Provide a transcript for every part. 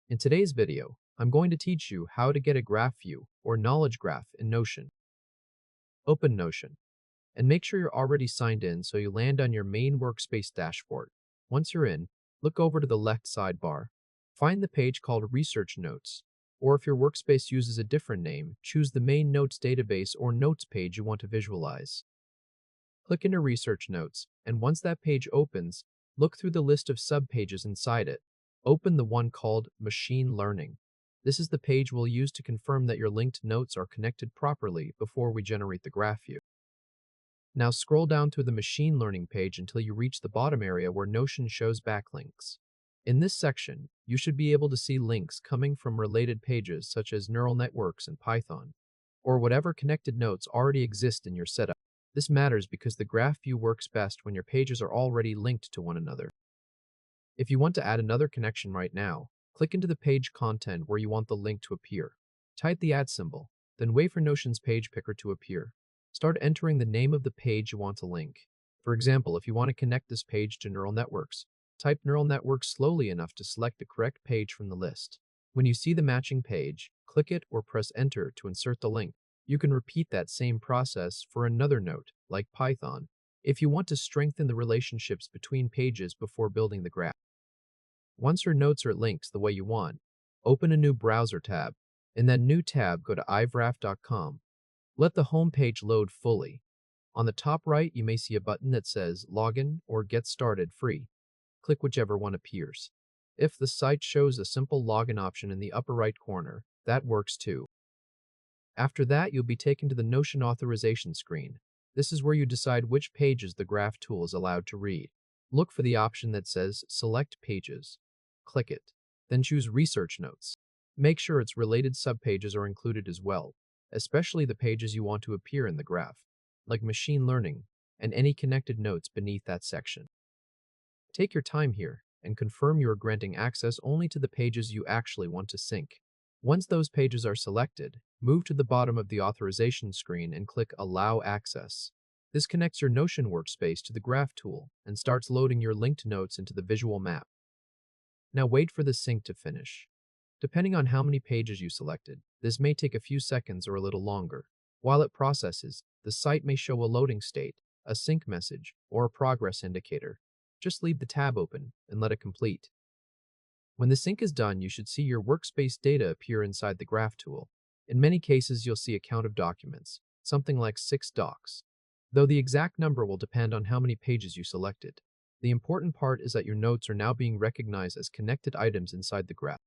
In today's video, I'm going to teach you how to get a graph view or knowledge graph in Notion. Open Notion and make sure you're already signed in so you land on your main workspace dashboard. Once you're in, look over to the left sidebar. Find the page called Research Notes, or if your workspace uses a different name, choose the main Notes database or Notes page you want to visualize. Click into Research Notes, and once that page opens, look through the list of subpages inside it. Open the one called Machine Learning. This is the page we'll use to confirm that your linked notes are connected properly before we generate the graph view. Now scroll down through the Machine Learning page until you reach the bottom area where Notion shows backlinks. In this section, you should be able to see links coming from related pages such as neural networks and Python, or whatever connected notes already exist in your setup. This matters because the graph view works best when your pages are already linked to one another. If you want to add another connection right now, click into the page content where you want the link to appear. Type the @ symbol, then wait for Notion's page picker to appear. Start entering the name of the page you want to link. For example, if you want to connect this page to neural networks, type neural networks slowly enough to select the correct page from the list. When you see the matching page, click it or press enter to insert the link. You can repeat that same process for another note, like Python, if you want to strengthen the relationships between pages before building the graph. Once your notes are linked the way you want, open a new browser tab. In that new tab, go to IVGraph.com. Let the home page load fully. On the top right, you may see a button that says Login or Get Started Free. Click whichever one appears. If the site shows a simple login option in the upper right corner, that works too. After that, you'll be taken to the Notion authorization screen. This is where you decide which pages the graph tool is allowed to read. Look for the option that says Select Pages. Click it, then choose Research Notes. Make sure its related subpages are included as well, especially the pages you want to appear in the graph, like Machine Learning and any connected notes beneath that section. Take your time here and confirm you are granting access only to the pages you actually want to sync. Once those pages are selected, move to the bottom of the authorization screen and click Allow Access. This connects your Notion workspace to the graph tool and starts loading your linked notes into the visual map. Now wait for the sync to finish. Depending on how many pages you selected, this may take a few seconds or a little longer. While it processes, the site may show a loading state, a sync message, or a progress indicator. Just leave the tab open and let it complete. When the sync is done, you should see your workspace data appear inside the graph tool. In many cases, you'll see a count of documents, something like 6 docs, though the exact number will depend on how many pages you selected. The important part is that your notes are now being recognized as connected items inside the graph.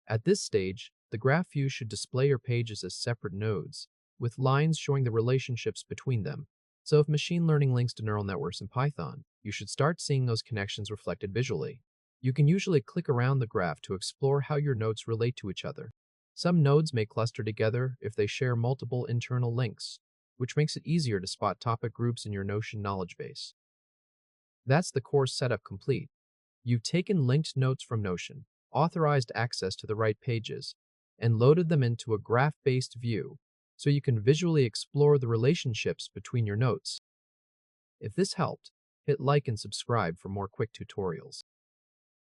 At this stage, the graph view should display your pages as separate nodes, with lines showing the relationships between them. So if machine learning links to neural networks in Python, you should start seeing those connections reflected visually. You can usually click around the graph to explore how your notes relate to each other. Some nodes may cluster together if they share multiple internal links, which makes it easier to spot topic groups in your Notion knowledge base. That's the course setup complete. You've taken linked notes from Notion, authorized access to the right pages, and loaded them into a graph-based view so you can visually explore the relationships between your notes. If this helped, hit like and subscribe for more quick tutorials.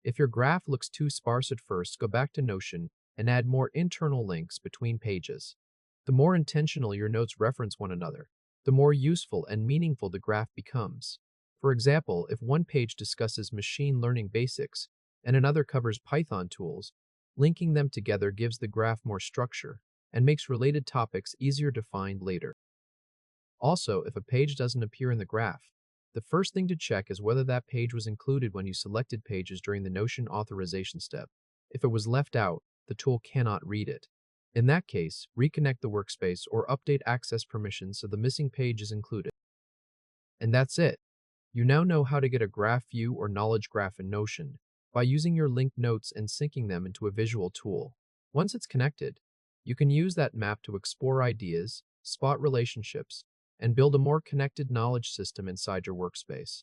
If your graph looks too sparse at first, go back to Notion and add more internal links between pages. The more intentional your notes reference one another, the more useful and meaningful the graph becomes. For example, if one page discusses machine learning basics and another covers Python tools, linking them together gives the graph more structure and makes related topics easier to find later. Also, if a page doesn't appear in the graph, the first thing to check is whether that page was included when you selected pages during the Notion authorization step. If it was left out, the tool cannot read it. In that case, reconnect the workspace or update access permissions so the missing page is included. And that's it. You now know how to get a graph view or knowledge graph in Notion by using your linked notes and syncing them into a visual tool. Once it's connected, you can use that map to explore ideas, spot relationships, and build a more connected knowledge system inside your workspace.